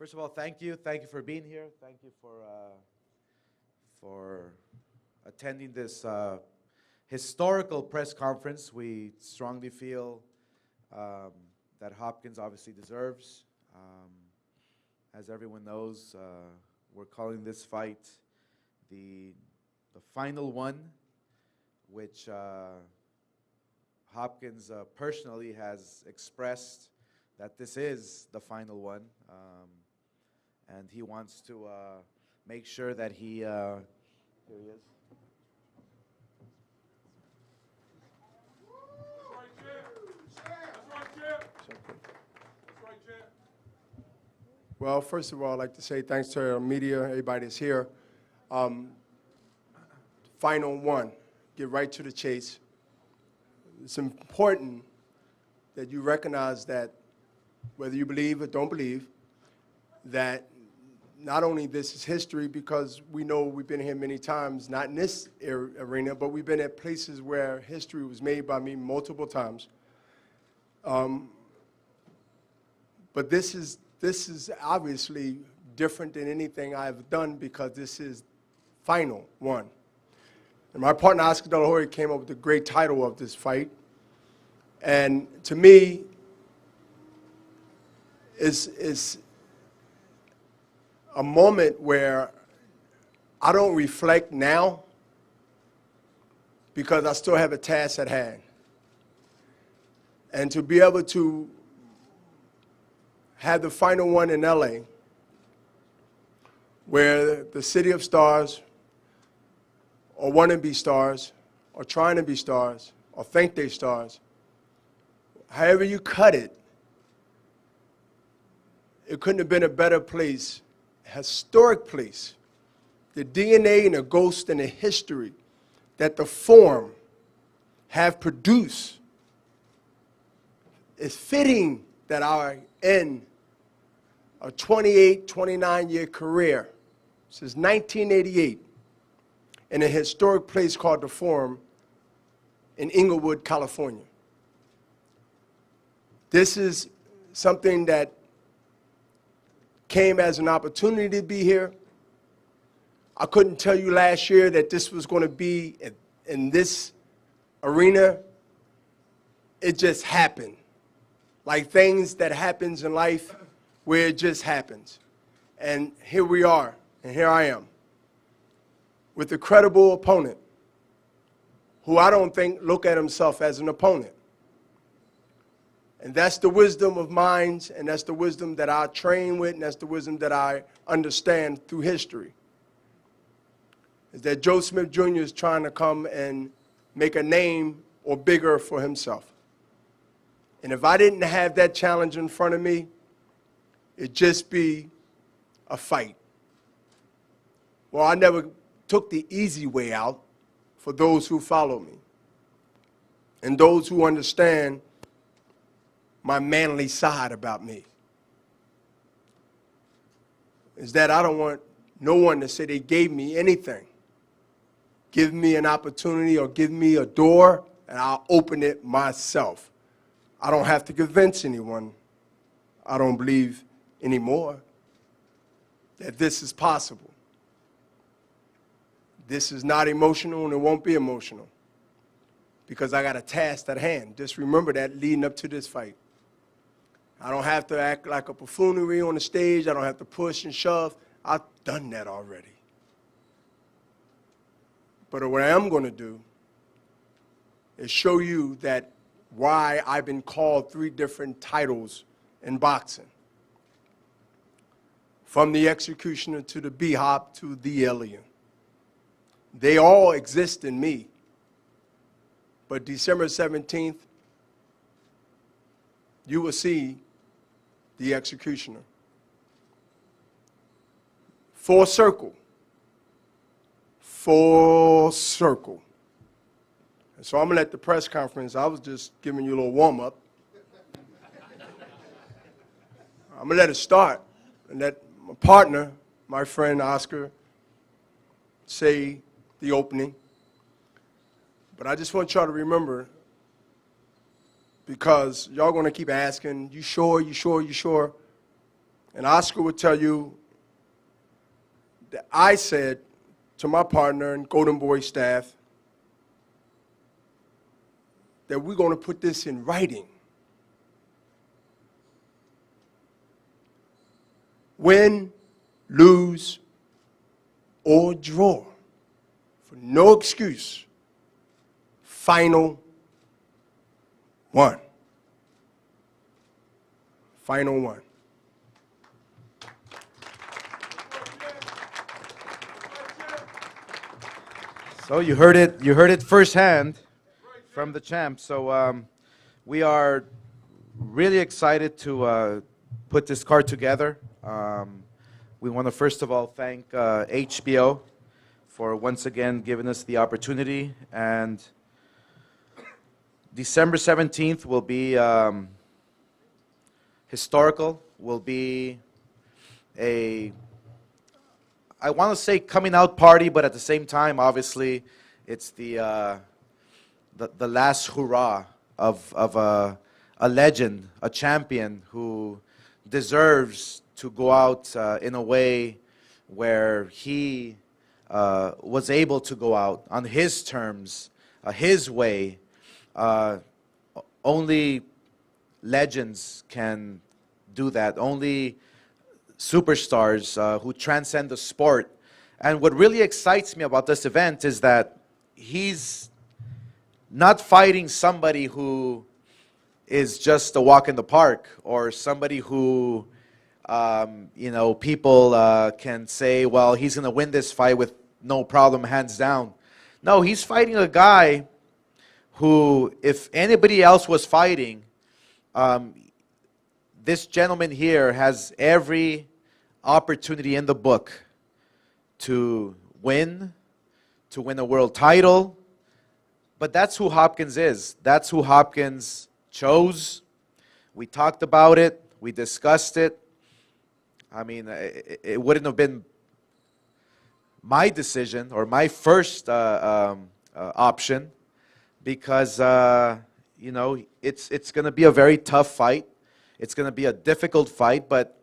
First of all, thank you. Thank you for being here. Thank you for attending this historical press conference. We strongly feel that Hopkins obviously deserves. As everyone knows, we're calling this fight the final one, which Hopkins personally has expressed that this is the final one, and he wants to make sure that here he is. Well, first of all, I'd like to say thanks to our media, everybody that's here. Final one, get right to the chase. It's important that you recognize that whether you believe or don't believe, that not only this is history, because we know we've been here many times, not in this arena, but we've been at places where history was made by me multiple times. But this is obviously different than anything I've done, because this is final one. And my partner, Oscar De La Hoya, came up with the great title of this fight. And to me, it's a moment where I don't reflect now, because I still have a task at hand. And to be able to have the final one in LA, where the city of stars, or want to be stars, or trying to be stars, or think they're stars, however you cut it, it couldn't have been a better place, historic place. The DNA and the ghost and the history that the Forum have produced is fitting that our end a 28, 29-year career since 1988 in a historic place called the Forum in Inglewood, California. This is something that came as an opportunity to be here. I couldn't tell you last year that this was going to be in this arena. It just happened. Like things that happens in life where it just happens. And here we are, and here I am, with a credible opponent who I don't think look at himself as an opponent. And that's the wisdom of minds, and that's the wisdom that I train with, and that's the wisdom that I understand through history. Is that Joe Smith Jr. is trying to come and make a name or bigger for himself. And if I didn't have that challenge in front of me, it'd just be a fight. Well, I never took the easy way out for those who follow me and those who understand my manly side about me. Is that I don't want no one to say they gave me anything. Give me an opportunity or give me a door, and I'll open it myself. I don't have to convince anyone, I don't believe anymore, that this is possible. This is not emotional, and it won't be emotional, because I got a task at hand. Just remember that leading up to this fight. I don't have to act like a buffoonery on the stage. I don't have to push and shove. I've done that already. But what I am going to do is show you that why I've been called 3 different titles in boxing. From the executioner to the B-Hop to the alien. They all exist in me. But December 17th, you will see the executioner. Full circle. Full circle. And so I'm going to let the press conference, I was just giving you a little warm-up. I'm going to let it start and let my partner, my friend Oscar, say the opening. But I just want y'all to remember, because y'all going to keep asking, you sure, you sure, you sure? And Oscar would tell you that I said to my partner and Golden Boy staff that we're going to put this in writing. Win, lose, or draw, for no excuse, final one. Final one. So you heard it firsthand from the champ. So we are really excited to put this card together. We want to first of all thank HBO for once again giving us the opportunity. And December 17th will be historical, will be I want to say coming out party, but at the same time, obviously, it's the last hurrah of a legend, a champion who deserves to go out in a way where he was able to go out on his terms, his way. Only legends can do that. Only superstars who transcend the sport. And what really excites me about this event is that he's not fighting somebody who is just a walk in the park, or somebody who, people can say, well, he's going to win this fight with no problem, hands down. No, he's fighting a guy who, if anybody else was fighting, this gentleman here has every opportunity in the book to win a world title. But that's who Hopkins is. That's who Hopkins chose. We talked about it. We discussed it. I mean, it wouldn't have been my decision or my first option, because, it's going to be a very tough fight. It's going to be a difficult fight, but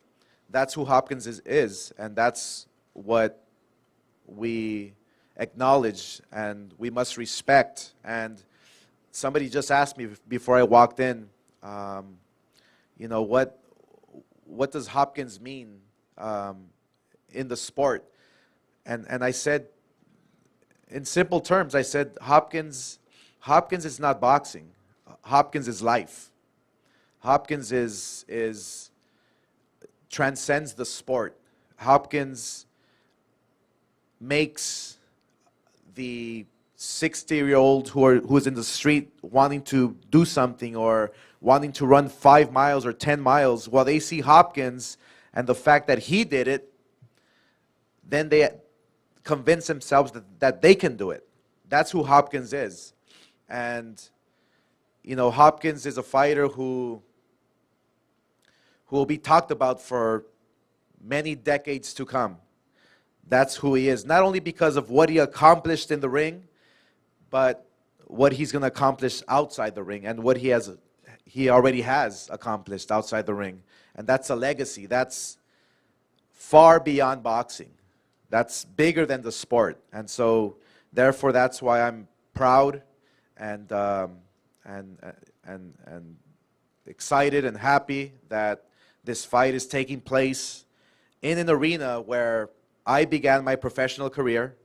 that's who Hopkins is, and that's what we acknowledge and we must respect. And somebody just asked me before I walked in, what does Hopkins mean in the sport? And I said, in simple terms, I said, Hopkins is not boxing. Hopkins is life. Hopkins transcends the sport. Hopkins makes the 60-year-old who's in the street wanting to do something or wanting to run 5 miles or 10 miles, while they see Hopkins and the fact that he did it, then they convince themselves that they can do it. That's who Hopkins is. And, Hopkins is a fighter who will be talked about for many decades to come. That's who he is, not only because of what he accomplished in the ring, but what he's going to accomplish outside the ring and what he already has accomplished outside the ring. And that's a legacy. That's far beyond boxing. That's bigger than the sport. And so, therefore, that's why I'm proud and excited and happy that this fight is taking place in an arena where I began my professional career,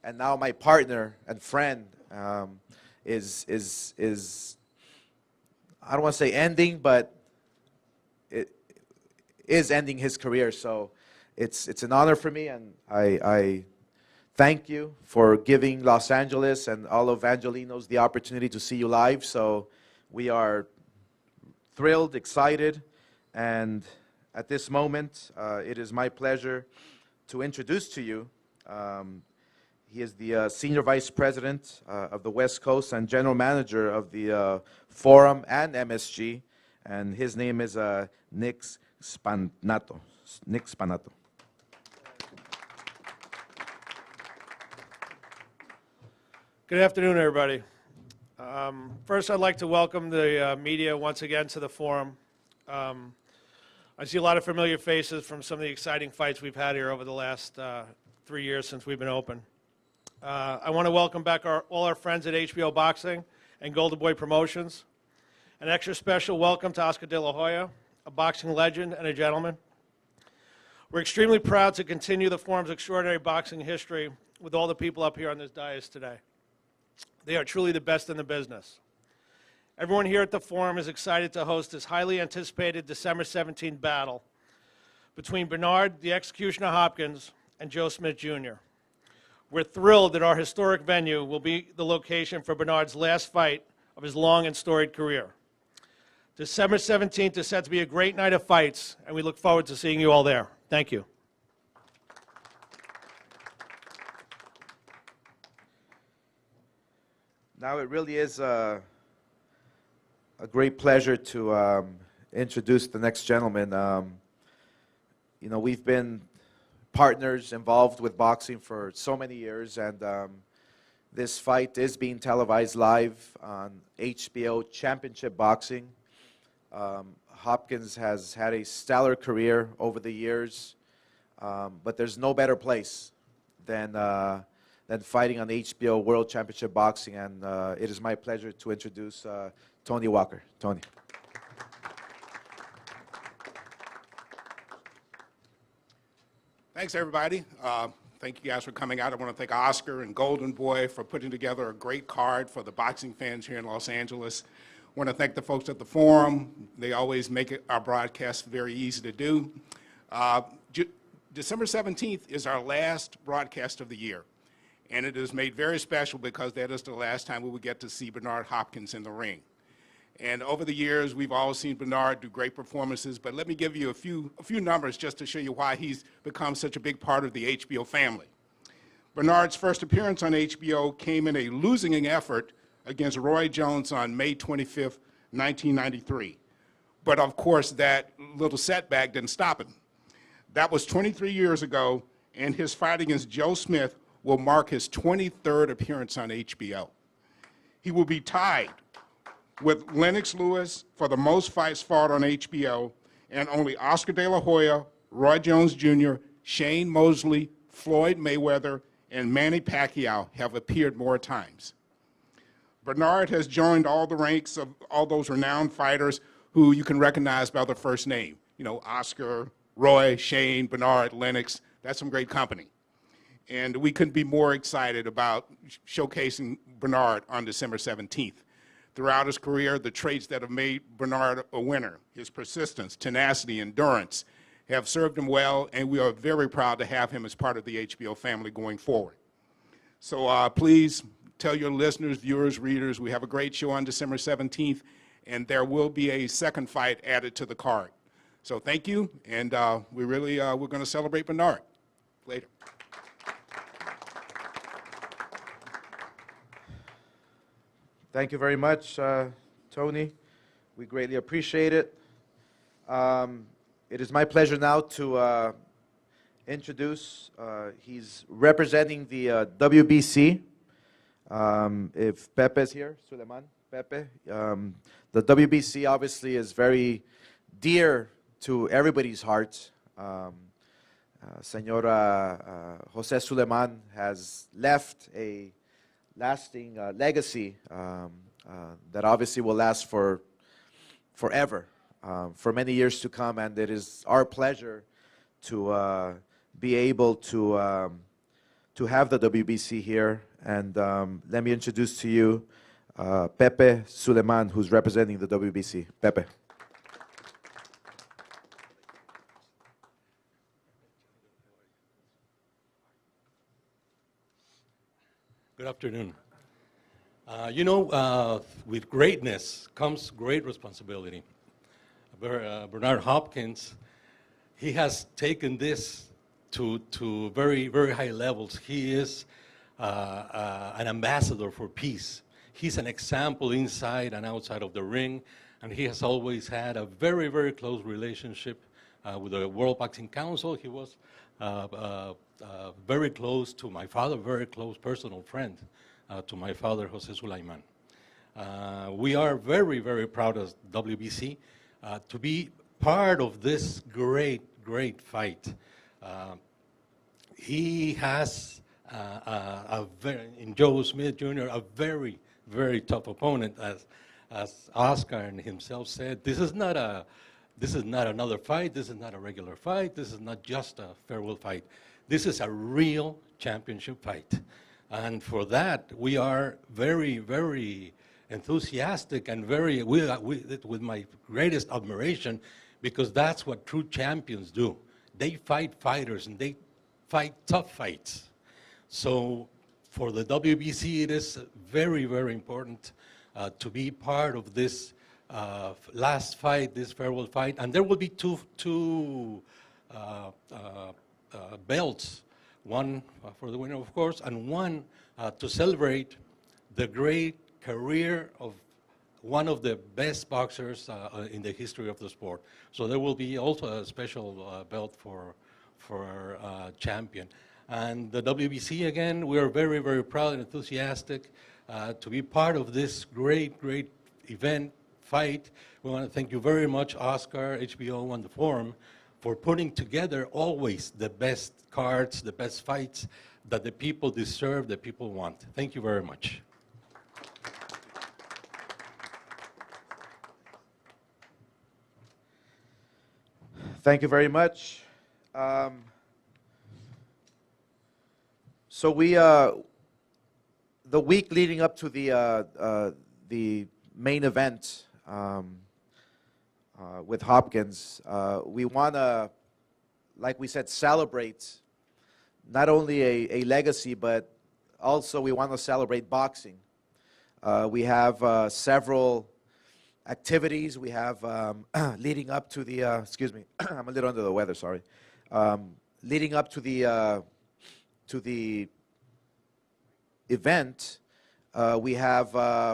and now my partner and friend is I don't want to say ending, but it is ending his career. So it's an honor for me, and I thank you for giving Los Angeles and all of Angelinos the opportunity to see you live. So we are thrilled, excited, and at this moment, it is my pleasure to introduce to you. He is the Senior Vice President of the West Coast and General Manager of the Forum and MSG, and his name is Nick Spanato. Nick Spanato. Good afternoon, everybody. First, I'd like to welcome the media once again to the forum. I see a lot of familiar faces from some of the exciting fights we've had here over the last 3 years since we've been open. I want to welcome back all our friends at HBO Boxing and Golden Boy Promotions. An extra special welcome to Oscar De La Hoya, a boxing legend and a gentleman. We're extremely proud to continue the forum's extraordinary boxing history with all the people up here on this dais today. They are truly the best in the business. Everyone here at the forum is excited to host this highly anticipated December 17th battle between Bernard, the Executioner Hopkins, and Joe Smith Jr. We're thrilled that our historic venue will be the location for Bernard's last fight of his long and storied career. December 17th is set to be a great night of fights, and we look forward to seeing you all there. Thank you. Now it really is a great pleasure to introduce the next gentleman. You know, we've been partners involved with boxing for so many years, and this fight is being televised live on HBO Championship Boxing. Hopkins has had a stellar career over the years, but there's no better place than fighting on HBO World Championship Boxing, and it is my pleasure to introduce Tony Walker. Tony. Thanks, everybody. Thank you guys for coming out. I want to thank Oscar and Golden Boy for putting together a great card for the boxing fans here in Los Angeles. I want to thank the folks at the forum. They always make our broadcast very easy to do. December 17th is our last broadcast of the year, and it is made very special because that is the last time we will get to see Bernard Hopkins in the ring. And over the years, we've all seen Bernard do great performances, but let me give you a few numbers just to show you why he's become such a big part of the HBO family. Bernard's first appearance on HBO came in a losing effort against Roy Jones on May 25th, 1993. But of course, that little setback didn't stop him. That was 23 years ago, and his fight against Joe Smith will mark his 23rd appearance on HBO. He will be tied with Lennox Lewis for the most fights fought on HBO, and only Oscar De La Hoya, Roy Jones Jr., Shane Mosley, Floyd Mayweather, and Manny Pacquiao have appeared more times. Bernard has joined all the ranks of all those renowned fighters who you can recognize by their first name. You know, Oscar, Roy, Shane, Bernard, Lennox. That's some great company. And we couldn't be more excited about showcasing Bernard on December 17th. Throughout his career, the traits that have made Bernard a winner, his persistence, tenacity, endurance, have served him well, and we are very proud to have him as part of the HBO family going forward. So please tell your listeners, viewers, readers, we have a great show on December 17th, and there will be a second fight added to the card. So thank you, and we're going to celebrate Bernard later. Thank you very much, Tony. We greatly appreciate it. It is my pleasure now to introduce, he's representing the WBC. If Pepe is here, Suleiman, Pepe. The WBC obviously is very dear to everybody's heart. Senora Jose Suleiman has left a lasting legacy that obviously will last forever, for many years to come, and it is our pleasure to be able to have the WBC here. And let me introduce to you Pepe Suleiman, who's representing the WBC. Pepe. Good afternoon. You know, with greatness comes great responsibility. Bernard Hopkins, he has taken this to very, very high levels. He is an ambassador for peace. He's an example inside and outside of the ring, and he has always had a very, very close relationship with the World Boxing Council. He was very close to my father, very close personal friend to my father, Jose Suleiman. We are very, very proud as WBC to be part of this great fight. He has in Joe Smith Jr. a very tough opponent, as Oscar and himself said. This is not another fight. This is not a regular fight. This is not just a farewell fight. This is a real championship fight, and for that we are very enthusiastic and with my greatest admiration, because that's what true champions do. They fight fighters and they fight tough fights. So for the WBC, it is very important to be part of this last fight, this farewell fight. And there will be two belts, one for the winner, of course, and one to celebrate the great career of one of the best boxers in the history of the sport. So there will be also a special belt for champion. And the WBC, again, we are very proud and enthusiastic to be part of this great event, fight. We want to thank you very much, Oscar, HBO, and the Forum, for putting together always the best cards, the best fights that the people deserve, the people want. Thank you very much. Thank you very much. So the week leading up to the main event with Hopkins, we want to, like we said, celebrate not only a legacy, but also we want to celebrate boxing. We have several activities. We have leading up to the, excuse me, I'm a little under the weather, sorry. Leading up to the event, we have,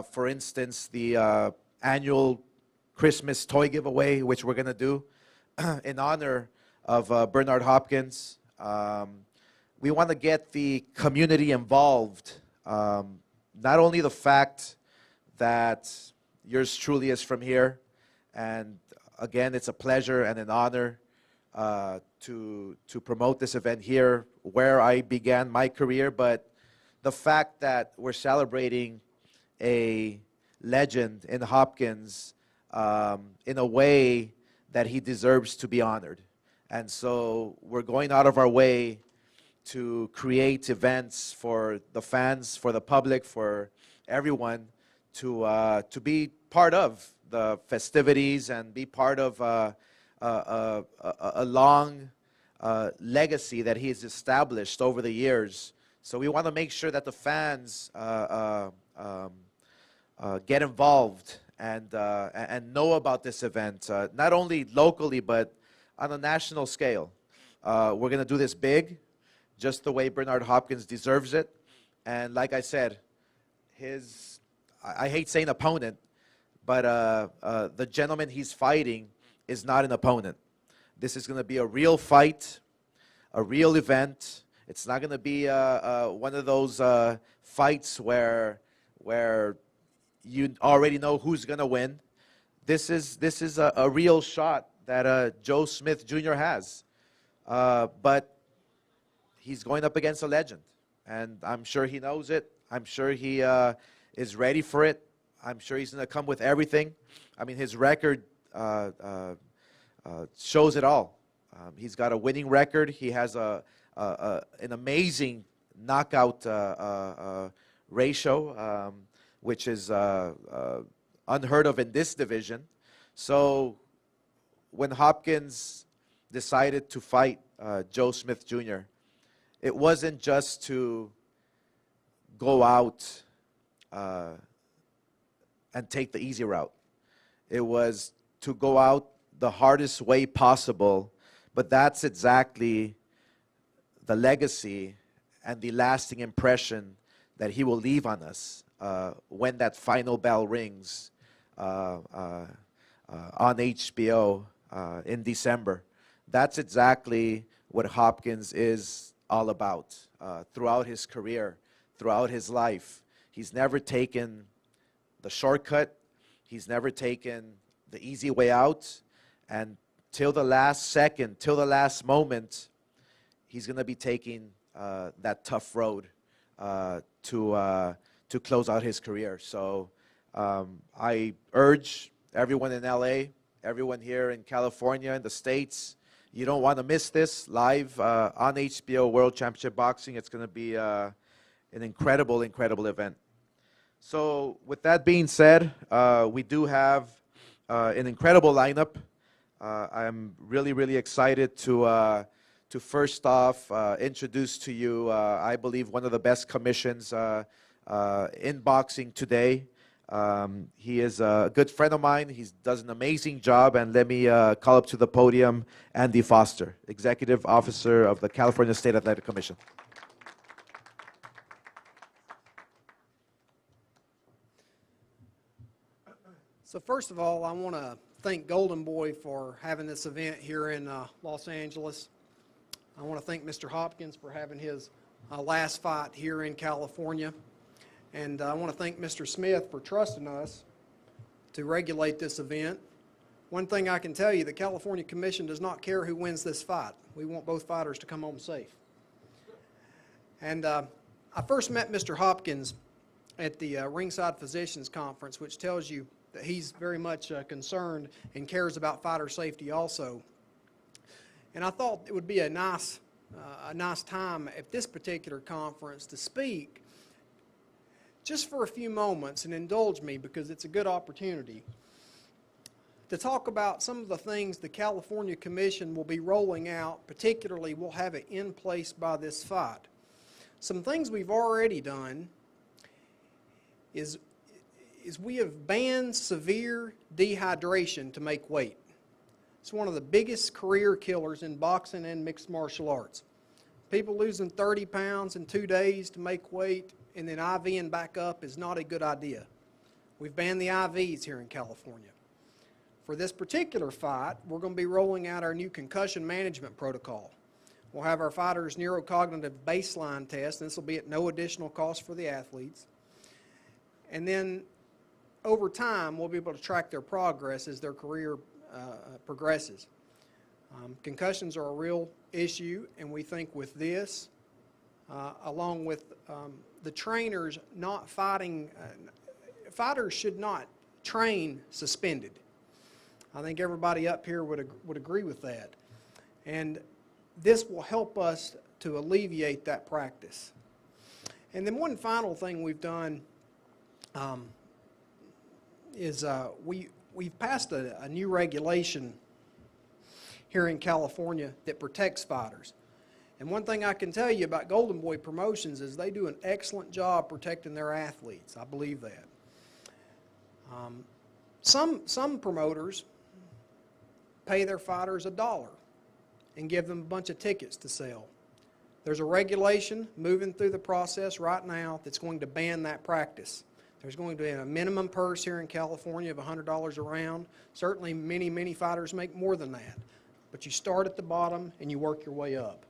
for instance, the annual Christmas toy giveaway, which we're going to do in honor of Bernard Hopkins. We want to get the community involved. Not only the fact that yours truly is from here, and again, it's a pleasure and an honor to promote this event here where I began my career, but the fact that we're celebrating a legend in Hopkins in a way that he deserves to be honored. And so we're going out of our way to create events for the fans, for the public, for everyone to be part of the festivities and be part of a long legacy that he's established over the years. So we want to make sure that the fans get involved and know about this event, not only locally but on a national scale. We're going to do this big, just the way Bernard Hopkins deserves it. And like I said, I hate saying opponent, but the gentleman he's fighting is not an opponent. This is going to be a real fight, a real event. It's not going to be one of those fights where you already know who's going to win. This is a real shot that Joe Smith Jr. has. But he's going up against a legend, and I'm sure he knows it. I'm sure he is ready for it. I'm sure he's going to come with everything. I mean, his record shows it all. He's got a winning record. He has an amazing knockout ratio, which is unheard of in this division. So when Hopkins decided to fight Joe Smith Jr., it wasn't just to go out and take the easy route. It was to go out the hardest way possible, but that's exactly the legacy and the lasting impression that he will leave on us when that final bell rings on HBO in December. That's exactly what Hopkins is all about throughout his career, throughout his life. He's never taken the shortcut. He's never taken the easy way out. And till the last second, till the last moment, he's going to be taking that tough road to close out his career. So I urge everyone in LA, everyone here in California, in the States, you don't want to miss this live on HBO World Championship Boxing. It's going to be an incredible, incredible event. So with that being said, we do have an incredible lineup. I'm really, really excited to first off introduce to you, I believe, one of the best commissions in boxing today. He is a good friend of mine. He does an amazing job. And let me call up to the podium Andy Foster, Executive Officer of the California State Athletic Commission. So first of all, I want to thank Golden Boy for having this event here in Los Angeles. I want to thank Mr. Hopkins for having his last fight here in California. And I want to thank Mr. Smith for trusting us to regulate this event. One thing I can tell you, the California Commission does not care who wins this fight. We want both fighters to come home safe. And I first met Mr. Hopkins at the Ringside Physicians Conference, which tells you that he's very much concerned and cares about fighter safety also. And I thought it would be a nice time at this particular conference to speak just for a few moments, and indulge me because it's a good opportunity to talk about some of the things the California Commission will be rolling out, particularly we'll have it in place by this fight. Some things we've already done is we have banned severe dehydration to make weight. It's one of the biggest career killers in boxing and mixed martial arts. People losing 30 pounds in 2 days to make weight and then IVing back up is not a good idea. We've banned the IVs here in California. For this particular fight, we're going to be rolling out our new concussion management protocol. We'll have our fighters' neurocognitive baseline test, and this will be at no additional cost for the athletes. And then over time, we'll be able to track their progress as their career progresses. Concussions are a real issue, and we think with this, along with the trainers not fighting, fighters should not train suspended. I think everybody up here would agree with that. And this will help us to alleviate that practice. And then one final thing we've done is we've passed a new regulation here in California that protects fighters. And one thing I can tell you about Golden Boy Promotions is they do an excellent job protecting their athletes. I believe that. Some promoters pay their fighters $1 and give them a bunch of tickets to sell. There's a regulation moving through the process right now that's going to ban that practice. There's going to be a minimum purse here in California of $100 a round. Certainly many fighters make more than that. But you start at the bottom and you work your way up.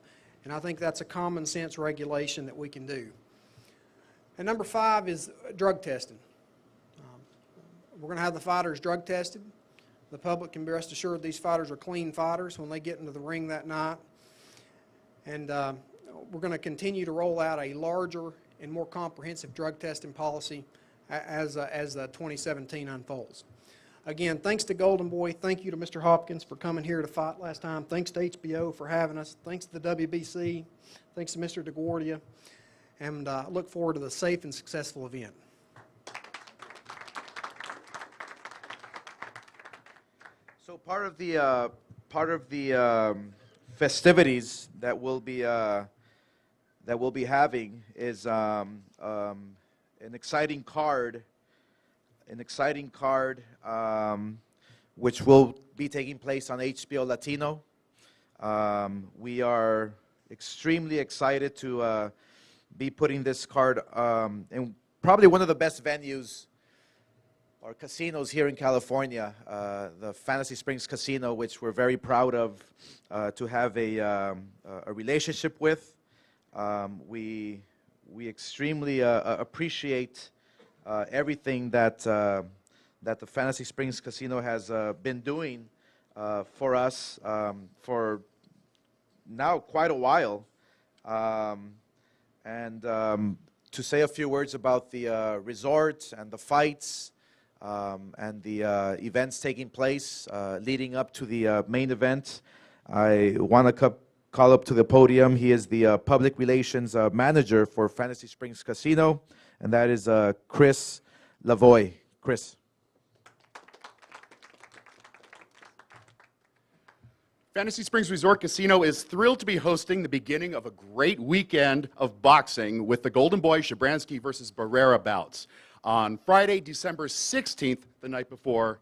And I think that's a common sense regulation that we can do. And number 5 is drug testing. We're going to have the fighters drug tested. The public can be rest assured these fighters are clean fighters when they get into the ring that night. And we're going to continue to roll out a larger and more comprehensive drug testing policy as 2017 unfolds. Again, thanks to Golden Boy. Thank you to Mr. Hopkins for coming here to fight last time. Thanks to HBO for having us. Thanks to the WBC. Thanks to Mr. DeGuardia. And look forward to the safe and successful event. So part of the festivities that we'll be having is an exciting card. Which will be taking place on HBO Latino. We are extremely excited to be putting this card in probably one of the best venues or casinos here in California, the Fantasy Springs Casino, which we're very proud of to have a relationship with. We extremely appreciate everything that the Fantasy Springs Casino has been doing for us for now quite a while. To say a few words about the resort and the fights and the events taking place leading up to the main event, I want to call up to the podium. He is the public relations manager for Fantasy Springs Casino, and that is Chris Lavoie. Chris. Fantasy Springs Resort Casino is thrilled to be hosting the beginning of a great weekend of boxing with the Golden Boy Shabransky versus Barrera bouts on Friday, December 16th, the night before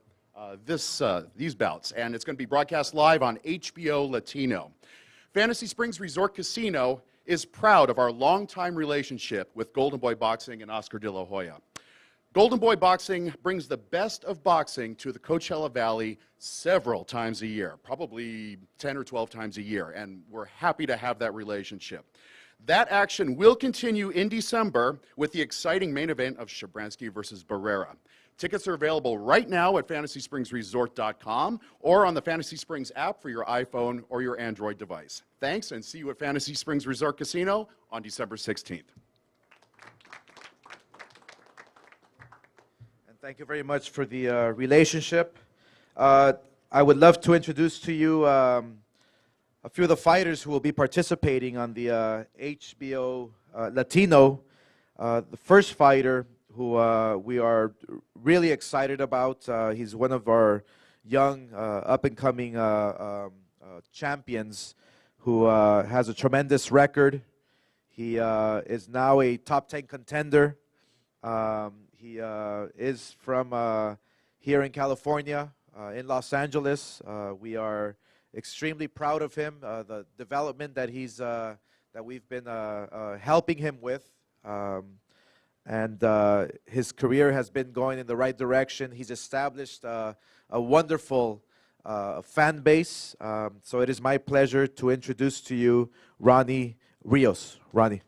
these bouts. And it's going to be broadcast live on HBO Latino. Fantasy Springs Resort Casino is proud of our longtime relationship with Golden Boy Boxing and Oscar De La Hoya. Golden Boy Boxing brings the best of boxing to the Coachella Valley several times a year, probably 10 or 12 times a year, and we're happy to have that relationship. That action will continue in December with the exciting main event of Shabransky versus Barrera. Tickets are available right now at FantasySpringsResort.com or on the Fantasy Springs app for your iPhone or your Android device. Thanks, and see you at Fantasy Springs Resort Casino on December 16th. Thank you very much for the relationship. I would love to introduce to you a few of the fighters who will be participating on the HBO Latino. The first fighter who we are really excited about, he's one of our young, up-and-coming champions who has a tremendous record. He is now a top 10 contender. He is from here in California, in Los Angeles. We are extremely proud of him, the development that we've been helping him with, and his career has been going in the right direction. He's established a wonderful fan base. So it is my pleasure to introduce to you Ronnie Rios. Ronnie.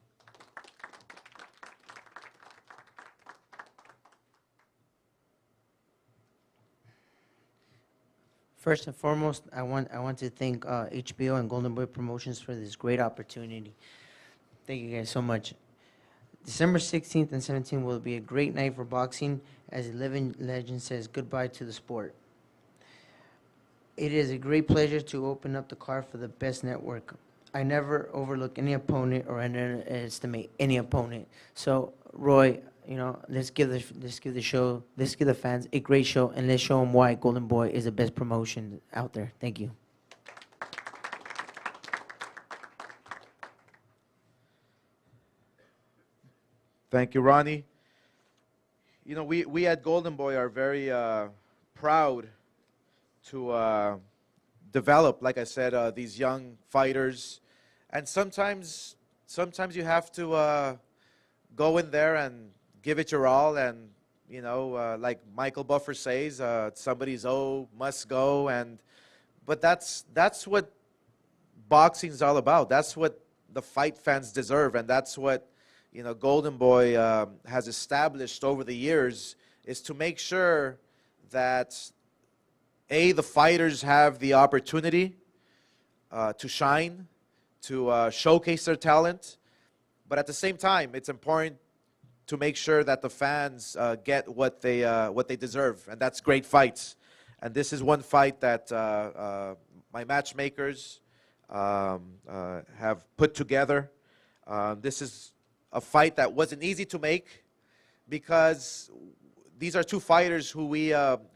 First and foremost, I want to thank HBO and Golden Boy Promotions for this great opportunity. Thank you guys so much. December 16th and 17th will be a great night for boxing as a living legend says goodbye to the sport. It is a great pleasure to open up the card for the best network. I never overlook any opponent or underestimate any opponent. So, Roy, let's give the fans a great show, and let's show them why Golden Boy is the best promotion out there. Thank you. Thank you, Ronnie. We at Golden Boy are very proud to develop, like I said, these young fighters, and sometimes you have to go in there and give it your all, and like Michael Buffer says, somebody's must go, but that's what boxing's all about. That's what the fight fans deserve, and that's what Golden Boy has established over the years, is to make sure that the fighters have the opportunity to shine, to showcase their talent, but at the same time, it's important to make sure that the fans get what they deserve, and that's great fights. And this is one fight that my matchmakers have put together. This is a fight that wasn't easy to make because these are two fighters who we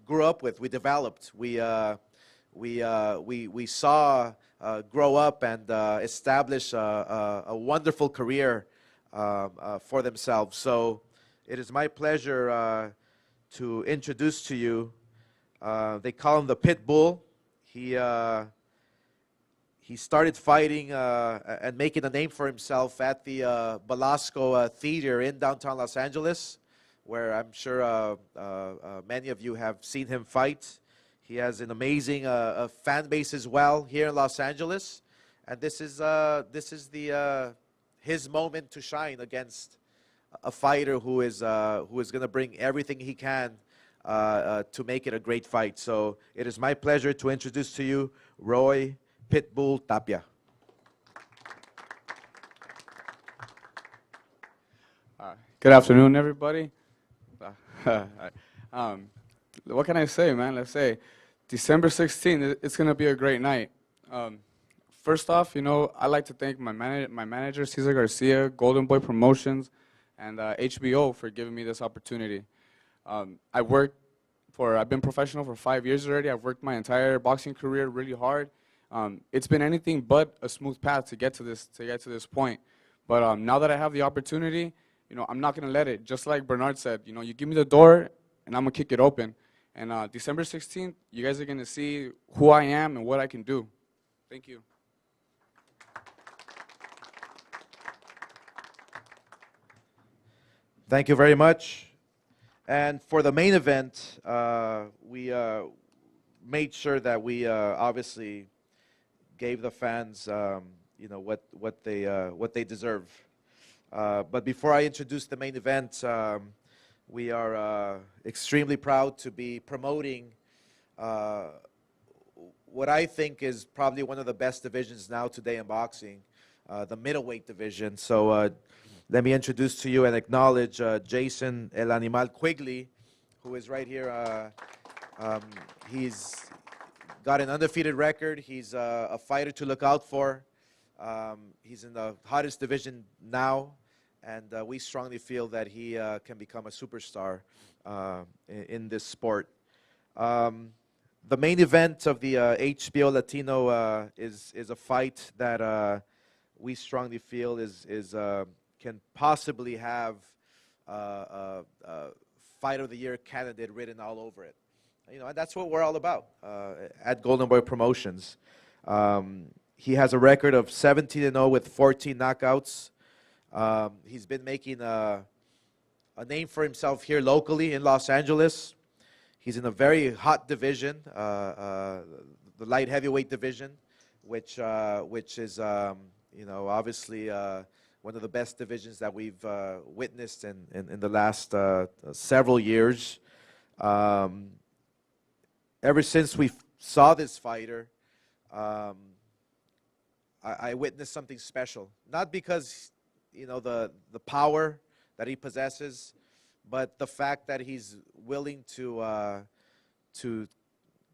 grew up with, we developed, we saw grow up and establish a wonderful career for themselves. So it is my pleasure to introduce to you, they call him the Pit Bull. He started fighting and making a name for himself at the Belasco Theater in downtown Los Angeles, where I'm sure many of you have seen him fight. He has an amazing fan base as well here in Los Angeles, and this is his moment to shine against a fighter who is going to bring everything he can to make it a great fight. So it is my pleasure to introduce to you Roy Pitbull Tapia. Good afternoon, everybody. What can I say, man? Let's say December 16th, it's going to be a great night. First off, I'd like to thank my manager, Cesar Garcia, Golden Boy Promotions, and HBO for giving me this opportunity. I've been professional for 5 years already. I've worked my entire boxing career really hard. It's been anything but a smooth path to get to this point. But now that I have the opportunity, I'm not going to let it. Just like Bernard said, you give me the door, and I'm going to kick it open. And December 16th, you guys are going to see who I am and what I can do. Thank you. Thank you very much. And for the main event, we made sure that we obviously gave the fans, what they deserve. But before I introduce the main event, we are extremely proud to be promoting what I think is probably one of the best divisions now today in boxing, the middleweight division. So let me introduce to you and acknowledge Jason El Animal Quigley, who is right here. He's got an undefeated record. He's a fighter to look out for. He's in the hottest division now, and we strongly feel that he can become a superstar in this sport. The main event of the HBO Latino is a fight that we strongly feel can possibly have Fight of the Year candidate written all over it. And that's what we're all about at Golden Boy Promotions. He has a record of 17-0 with 14 knockouts. He's been making a name for himself here locally in Los Angeles. He's in a very hot division, the light heavyweight division, which is obviously one of the best divisions that we've witnessed in the last several years. Ever since we saw this fighter, I witnessed something special. Not because the power that he possesses, but the fact that he's willing to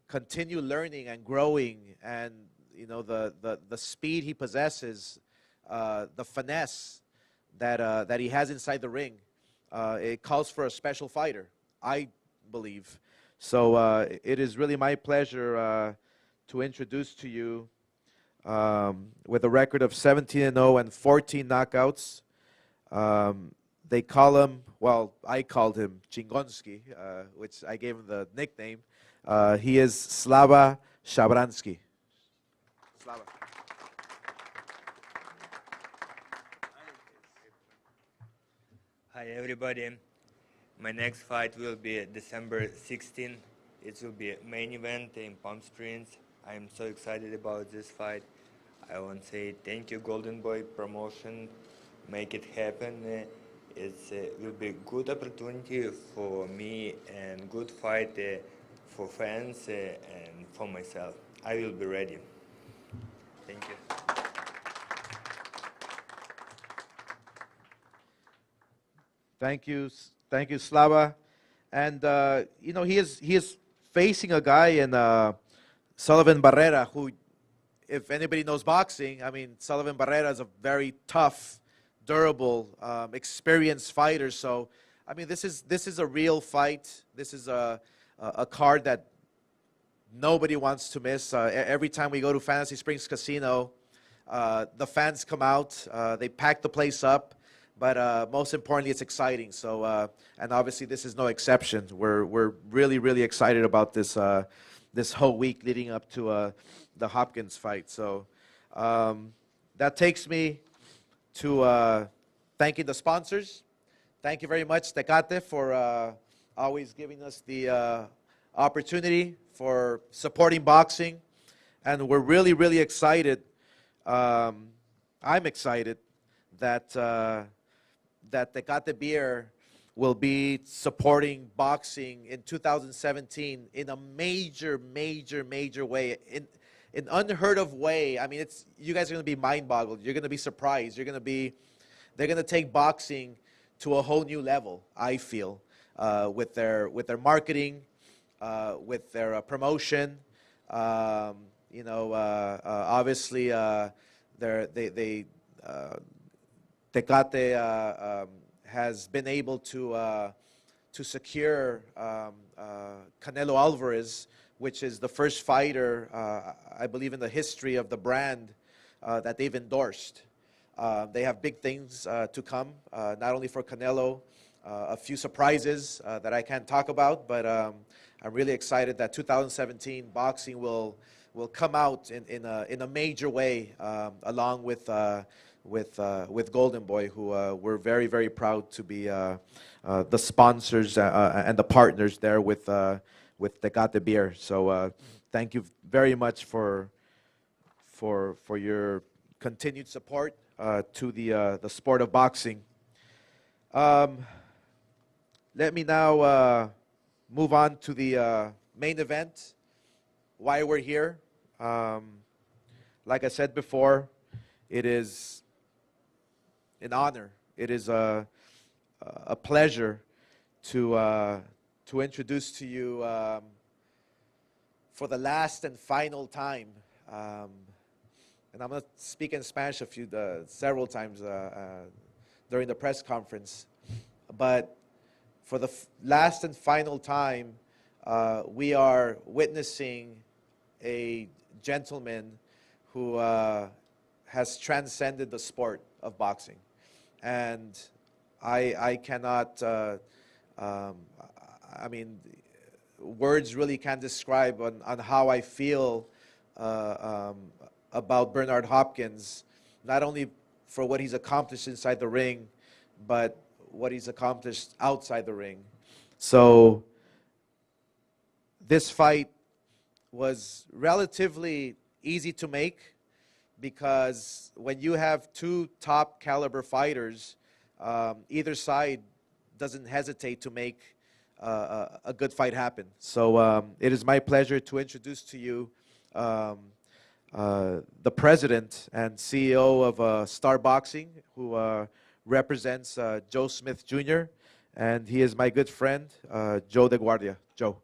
continue learning and growing, and the speed he possesses, the finesse that he has inside the ring. It calls for a special fighter, I believe. So it is really my pleasure to introduce to you, with a record of 17-0 and 14 knockouts. They call him, well, I called him Chingonski, which I gave him the nickname. He is Slava Shabransky. Slava. Hi everybody. My next fight will be December 16th. It will be a main event in Palm Springs. I am so excited about this fight. I want to say thank you, Golden Boy Promotion. Make it happen. It will be a good opportunity for me and good fight for fans and for myself. I will be ready. Thank you. Thank you, Slava. And he is facing a guy in Sullivan Barrera, who, if anybody knows boxing, I mean, Sullivan Barrera is a very tough, durable, experienced fighter. So, I mean, this is a real fight. This is a card that nobody wants to miss. Every time we go to Fantasy Springs Casino, the fans come out. They pack the place up. But most importantly, it's exciting. So, and obviously, this is no exception. We're really, really excited about this this whole week leading up to the Hopkins fight. So that takes me to thanking the sponsors. Thank you very much, Tecate, for always giving us the opportunity for supporting boxing. And we're really, really excited. I'm excited that that Tecate beer will be supporting boxing in 2017 in a major, major, major way, in an unheard of way. I mean, you guys are going to be mind-boggled. You're going to be surprised. They're going to take boxing to a whole new level, I feel, with their marketing, with their promotion. Obviously, Tecate has been able to secure Canelo Alvarez, which is the first fighter, I believe, in the history of the brand that they've endorsed. They have big things to come, not only for Canelo, a few surprises that I can't talk about, but I'm really excited that 2017 boxing will come out in a major way, along with Golden Boy, who we're very, very proud to be the sponsors and the partners there with Tecate Beer. So thank you very much for your continued support to the sport of boxing. Let me now move on to the main event, why we're here. Like I said before, it is an honor. It is a pleasure to introduce to you for the last and final time, and I'm going to speak in Spanish several times during the press conference, but for the last and final time, we are witnessing a gentleman who has transcended the sport of boxing. And I cannot, I mean, words really can't describe on how I feel about Bernard Hopkins, not only for what he's accomplished inside the ring, but what he's accomplished outside the ring. So this fight was relatively easy to make, because when you have two top caliber fighters, either side doesn't hesitate to make a good fight happen. So it is my pleasure to introduce to you the president and CEO of Star Boxing, who represents Joe Smith Jr., and he is my good friend, Joe DeGuardia. Joe.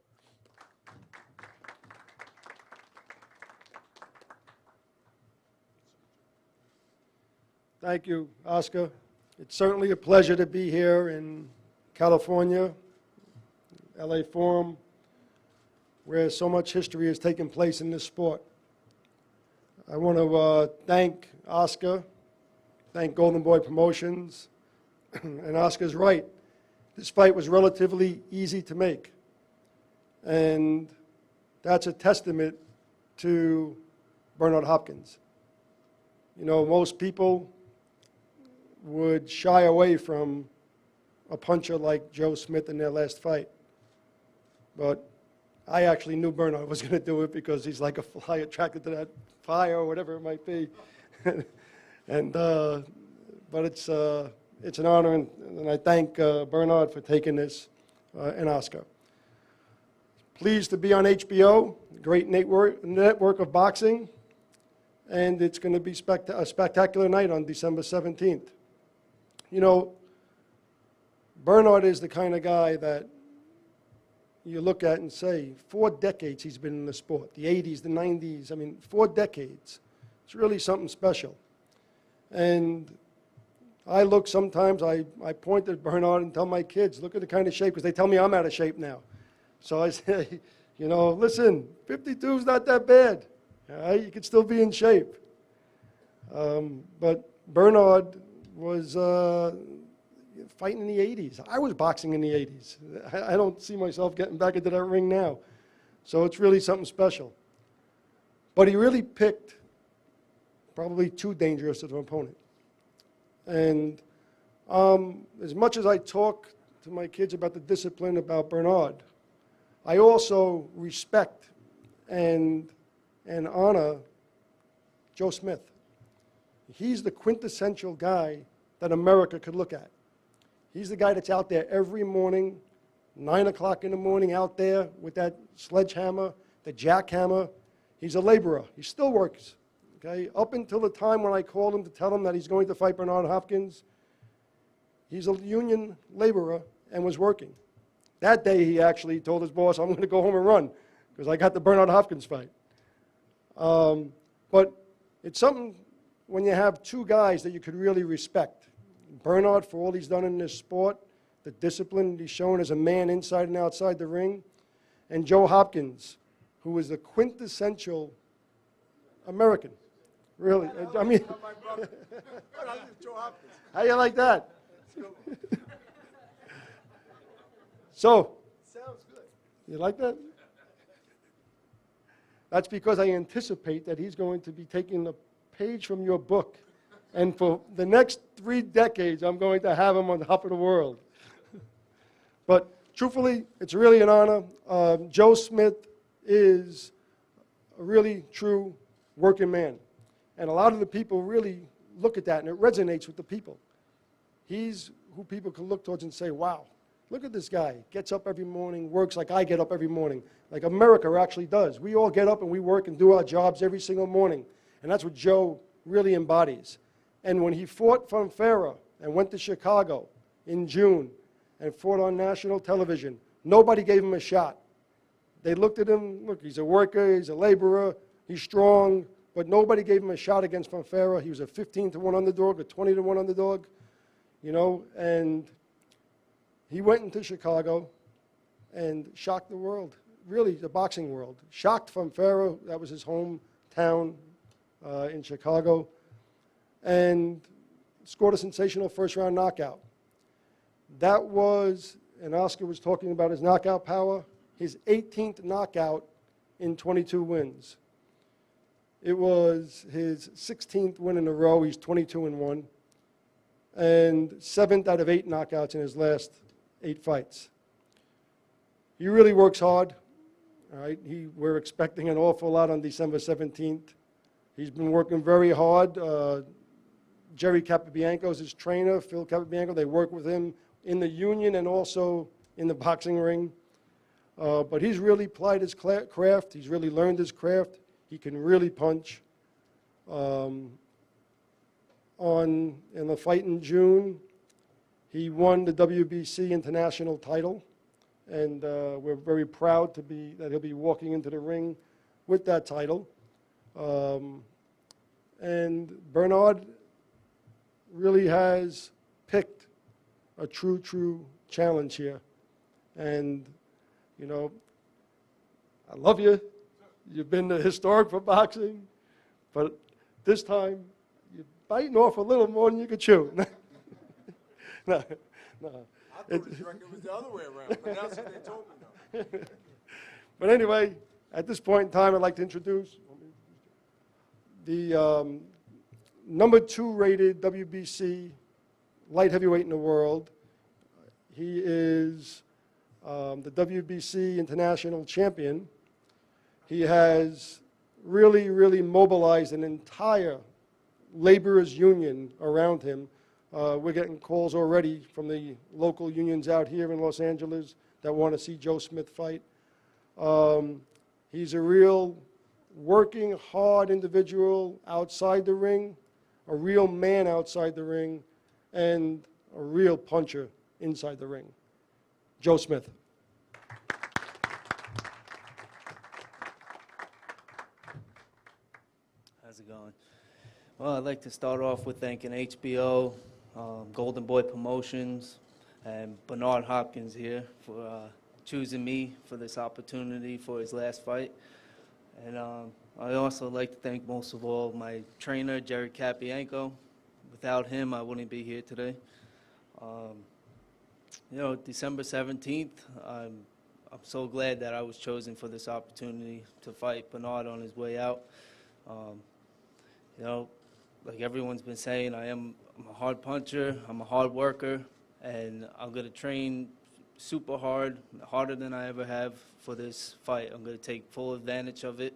Thank you, Oscar. It's certainly a pleasure to be here in California, LA Forum, where so much history has taken place in this sport. I want to thank Oscar, thank Golden Boy Promotions, and Oscar's right. This fight was relatively easy to make, and that's a testament to Bernard Hopkins. You know, most people would shy away from a puncher like Joe Smith in their last fight. But I actually knew Bernard was going to do it, because he's like a fly attracted to that fire, or whatever it might be. And but it's an honor, and I thank Bernard for taking this, and Oscar. Pleased to be on HBO, great network of boxing, and it's going to be a spectacular night on December 17th. You know, Bernard is the kind of guy that you look at and say, 4 decades he's been in the sport, the 80s, the 90s, I mean, 4 decades. It's really something special. And I look sometimes, I point at Bernard and tell my kids, look at the kind of shape, because they tell me I'm out of shape now. So I say, you know, listen, 52 is not that bad. All right? You could still be in shape. But Bernard was fighting in the 80s. I was boxing in the 80s. I don't see myself getting back into that ring now. So it's really something special. But he really picked probably too dangerous of an opponent. And as much as I talk to my kids about the discipline about Bernard, I also respect and honor Joe Smith. He's the quintessential guy that America could look at. He's the guy that's out there every morning, 9 o'clock in the morning, out there with that sledgehammer, the jackhammer. He's a laborer. He still works. Okay? Up until the time when I called him to tell him that he's going to fight Bernard Hopkins, he's a union laborer and was working. That day, he actually told his boss, I'm going to go home and run because I got the Bernard Hopkins fight. But it's something when you have two guys that you could really respect. Bernard, for all he's done in this sport, the discipline he's shown as a man inside and outside the ring, and Joe Hopkins, who is the quintessential American. Really. I mean, how you like that? So, sounds good. You like that? That's because I anticipate that he's going to be taking a page from your book. And for the next 3 decades, I'm going to have him on top of the world. But truthfully, it's really an honor. Joe Smith is a really true working man. And a lot of the people really look at that, and it resonates with the people. He's who people can look towards and say, wow, look at this guy. Gets up every morning, works like I get up every morning, like America actually does. We all get up and we work and do our jobs every single morning. And that's what Joe really embodies. And when he fought from Farah and went to Chicago in June and fought on national television, nobody gave him a shot. They looked at him, look, he's a worker, he's a laborer, he's strong, but nobody gave him a shot against Farah. He was a 15-1 underdog, a 20-1 underdog, you know, and he went into Chicago and shocked the world, really the boxing world. Shocked Farah, that was his hometown in Chicago, and scored a sensational first-round knockout. That was, and Oscar was talking about his knockout power, his 18th knockout in 22 wins. It was his 16th win in a row. He's 22-1, and 7th out of 8 knockouts in his last 8 fights. He really works hard. All right, we're expecting an awful lot on December 17th. He's been working very hard. Jerry Capobianco is his trainer, Phil Capobianco. They work with him in the union and also in the boxing ring. But he's really plied his craft. He's really learned his craft. He can really punch. In the fight in June, he won the WBC international title. And we're very proud that he'll be walking into the ring with that title. And Bernard really has picked a true challenge here. And, you know, I love you. You've been historic for boxing. But this time, you're biting off a little more than you could chew. No. I thought it was the other way around, but that's what they told me. No. But anyway, at this point in time, I'd like to introduce the number 2 rated WBC light heavyweight in the world. He is the WBC international champion. He has really mobilized an entire laborers union around him. We're getting calls already from the local unions out here in Los Angeles that want to see Joe Smith fight. He's a real working hard individual outside the ring, a real man outside the ring, and a real puncher inside the ring. Joe Smith. How's it going? Well, I'd like to start off with thanking HBO, Golden Boy Promotions, and Bernard Hopkins here for choosing me for this opportunity for his last fight. And I also like to thank most of all my trainer, Jerry Capobianco. Without him, I wouldn't be here today. You know, December 17th, I'm so glad that I was chosen for this opportunity to fight Bernard on his way out. You know, like everyone's been saying, I'm a hard puncher, I'm a hard worker, and I'm going to train super hard, harder than I ever have for this fight. I'm going to take full advantage of it,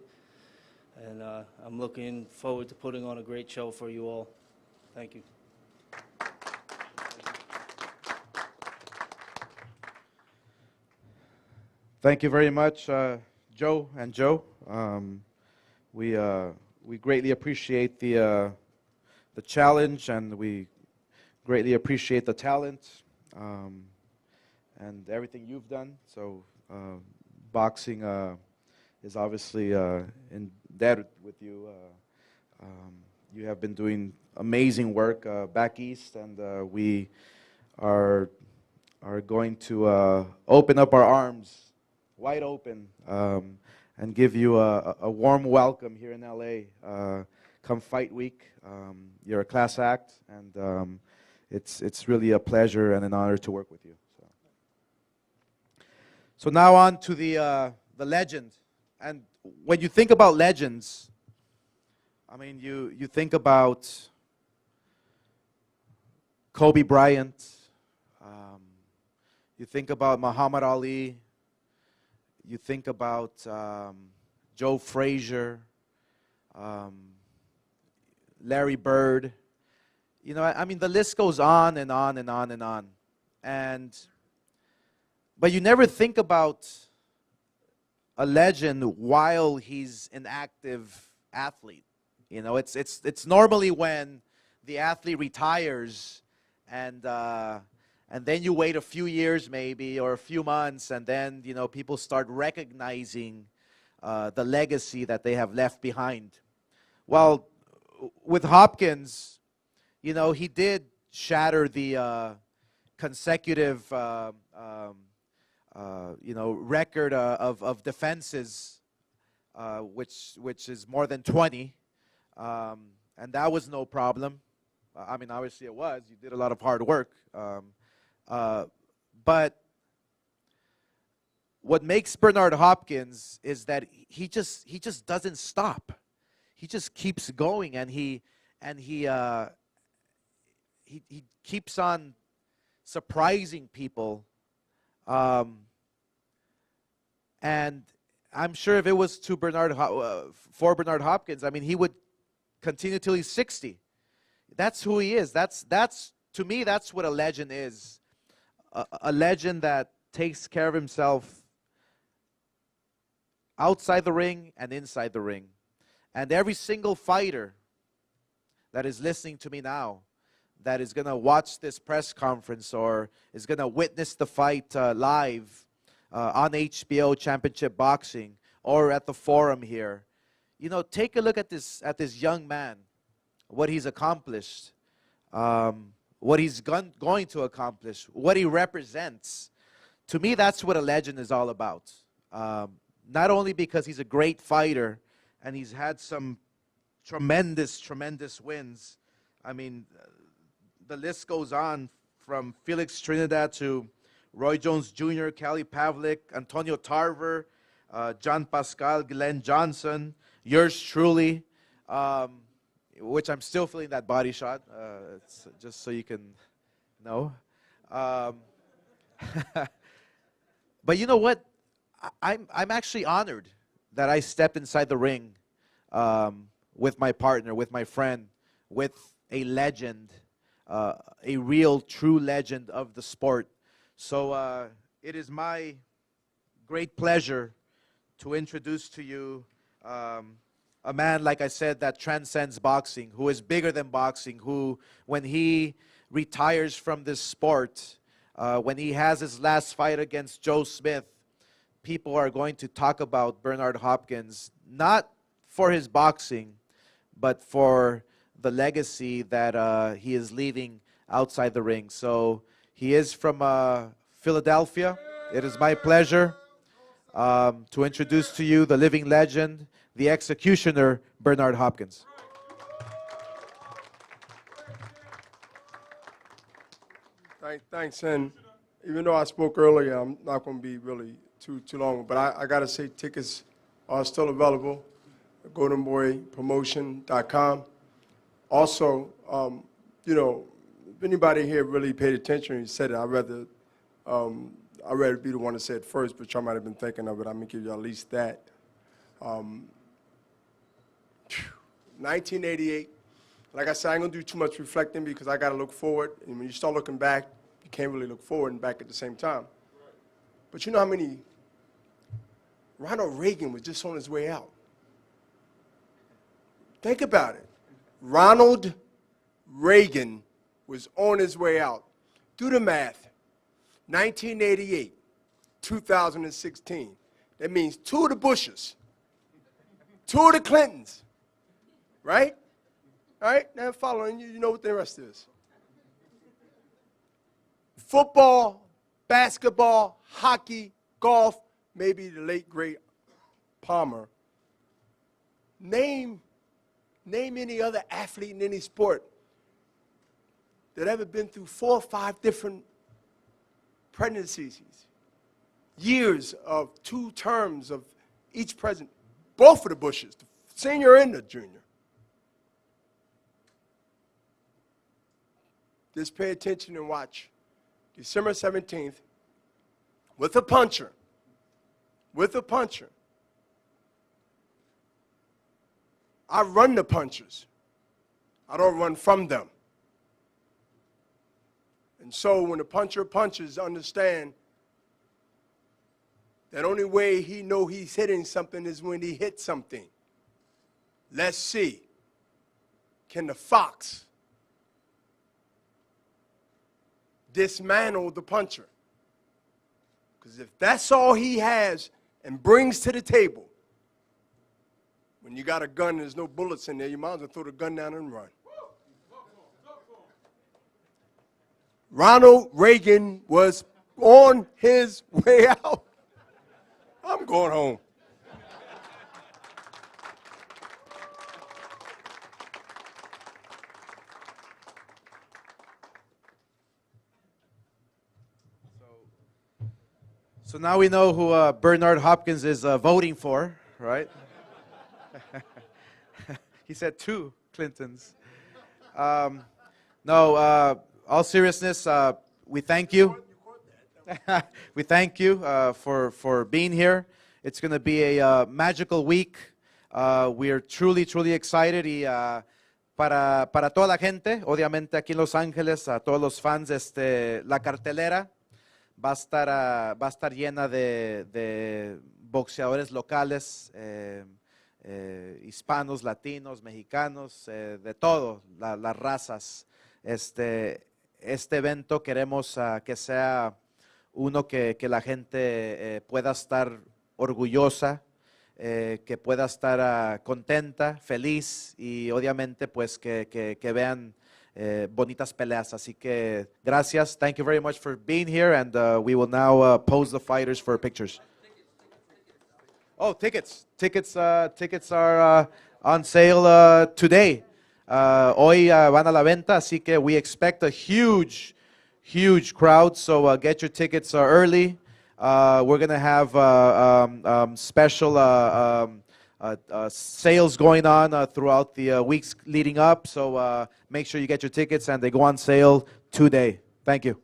and I'm looking forward to putting on a great show for you all. Thank you. Thank you very much, Joe and Joe. We greatly appreciate the challenge, and we greatly appreciate the talent and everything you've done. So boxing is obviously indebted with you. You have been doing amazing work back east, and we are going to open up our arms wide open and give you a warm welcome here in LA. Come fight week. You're a class act, and it's really a pleasure and an honor to work with you. So now on to the legend. And when you think about legends, I mean, you think about Kobe Bryant, you think about Muhammad Ali, you think about Joe Frazier, Larry Bird. You know, I mean, the list goes on and on and on and on. But you never think about a legend while he's an active athlete. You know, it's normally when the athlete retires and then you wait a few years maybe or a few months, and then, you know, people start recognizing the legacy that they have left behind. Well, with Hopkins, you know, he did shatter the consecutive you know, record of defenses, which is more than 20, and that was no problem. I mean, obviously it was. You did a lot of hard work, but what makes Bernard Hopkins is that he just doesn't stop. He just keeps going, and he keeps on surprising people. And I'm sure if it was to for Bernard Hopkins, I mean, he would continue till he's 60. That's who he is. That's to me, that's what a legend is. A legend that takes care of himself outside the ring and inside the ring. And every single fighter that is listening to me now, that is going to watch this press conference or is going to witness the fight live on HBO Championship Boxing or at the forum here, you know, take a look at this young man, what he's accomplished, what he's going to accomplish, what he represents. To me, that's what a legend is all about. Not only because he's a great fighter and he's had some tremendous wins. I mean, the list goes on from Felix Trinidad to Roy Jones Jr., Kelly Pavlik, Antonio Tarver, John Pascal, Glenn Johnson, yours truly, which I'm still feeling that body shot, it's just so you can know. But you know what? I'm actually honored that I stepped inside the ring with my partner, with my friend, with a legend, a real, true legend of the sport. So it is my great pleasure to introduce to you a man, like I said, that transcends boxing, who is bigger than boxing, who, when he retires from this sport, when he has his last fight against Joe Smith, people are going to talk about Bernard Hopkins, not for his boxing, but for the legacy that he is leaving outside the ring. So he is from Philadelphia. It is my pleasure to introduce to you the living legend, the executioner, Bernard Hopkins. Thanks, and even though I spoke earlier, I'm not going to be really too long, but I got to say tickets are still available at goldenboypromotion.com. Also, you know, if anybody here really paid attention and said it, I'd rather be the one to say it first, but y'all might have been thinking of it. I'm going to give you at least that. 1988, like I said, I ain't going to do too much reflecting because I got to look forward. And when you start looking back, you can't really look forward and back at the same time. But you know how many Ronald Reagan was just on his way out. Think about it. Ronald Reagan was on his way out. Do the math. 1988, 2016. That means 2 of the Bushes, 2 of the Clintons, right? All right, now following you, you know what the rest is. Football, basketball, hockey, golf, maybe the late great Palmer. Name any other athlete in any sport that ever been through 4 or 5 different pregnancies, years of 2 terms of each president, both of the Bushes, the senior and the junior. Just pay attention and watch. December 17th, with a puncher, I run the punchers. I don't run from them. And so when the puncher punches, understand that only way he know he's hitting something is when he hits something. Let's see. Can the fox dismantle the puncher? Because if that's all he has and brings to the table, when you got a gun and there's no bullets in there, you might as well throw the gun down and run. Ronald Reagan was on his way out. I'm going home. So now we know who Bernard Hopkins is voting for, right? He said 2 Clintons. No, all seriousness, we thank you. We thank you for being here. It's going to be a magical week. We are truly, truly excited. Y para toda la gente, obviamente aquí en Los Ángeles, a todos los fans, la cartelera va a estar llena de boxeadores locales, hispanos, latinos, mexicanos, de todo, las razas. Este evento queremos que sea uno que la gente pueda estar orgullosa, que pueda estar contenta, feliz y obviamente pues que vean bonitas peleas. Así que gracias. Thank you very much for being here, and we will now pose the fighters for pictures. Oh, tickets. Tickets are on sale today. Hoy van a la venta, así que we expect a huge crowd, so get your tickets early. We're going to have special sales going on throughout the weeks leading up, so make sure you get your tickets, and they go on sale today. Thank you.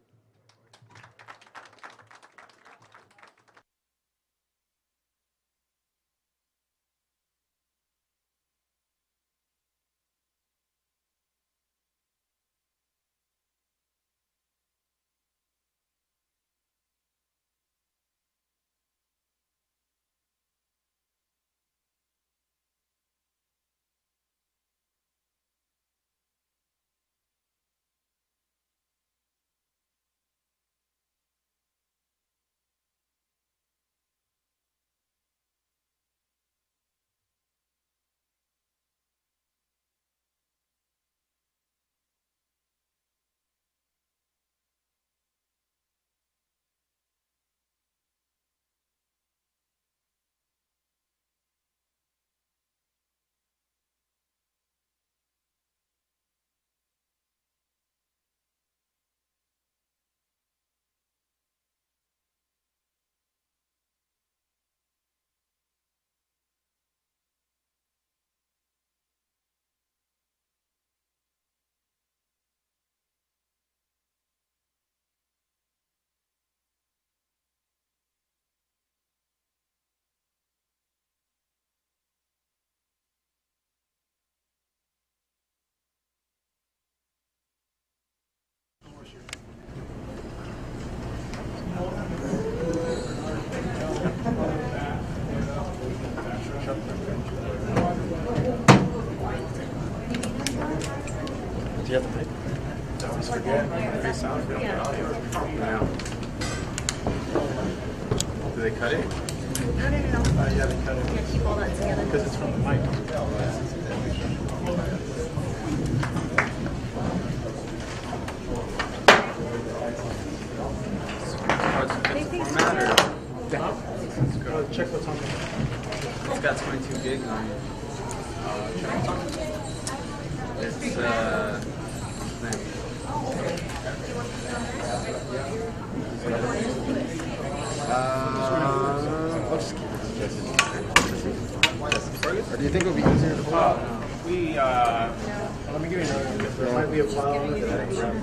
Do you have the mic? Always forget. They sound good. Yeah. Do they cut it? No. Yeah, they cut it. Yeah, keep all that together. Because it's from the mic. Check what's on there. It's got 22 gigs on it. It's I'll just keep it. Or do you think it would be easier to pull out? Let me give you another. There might be a file on it that I can grab.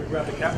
Grab the cap.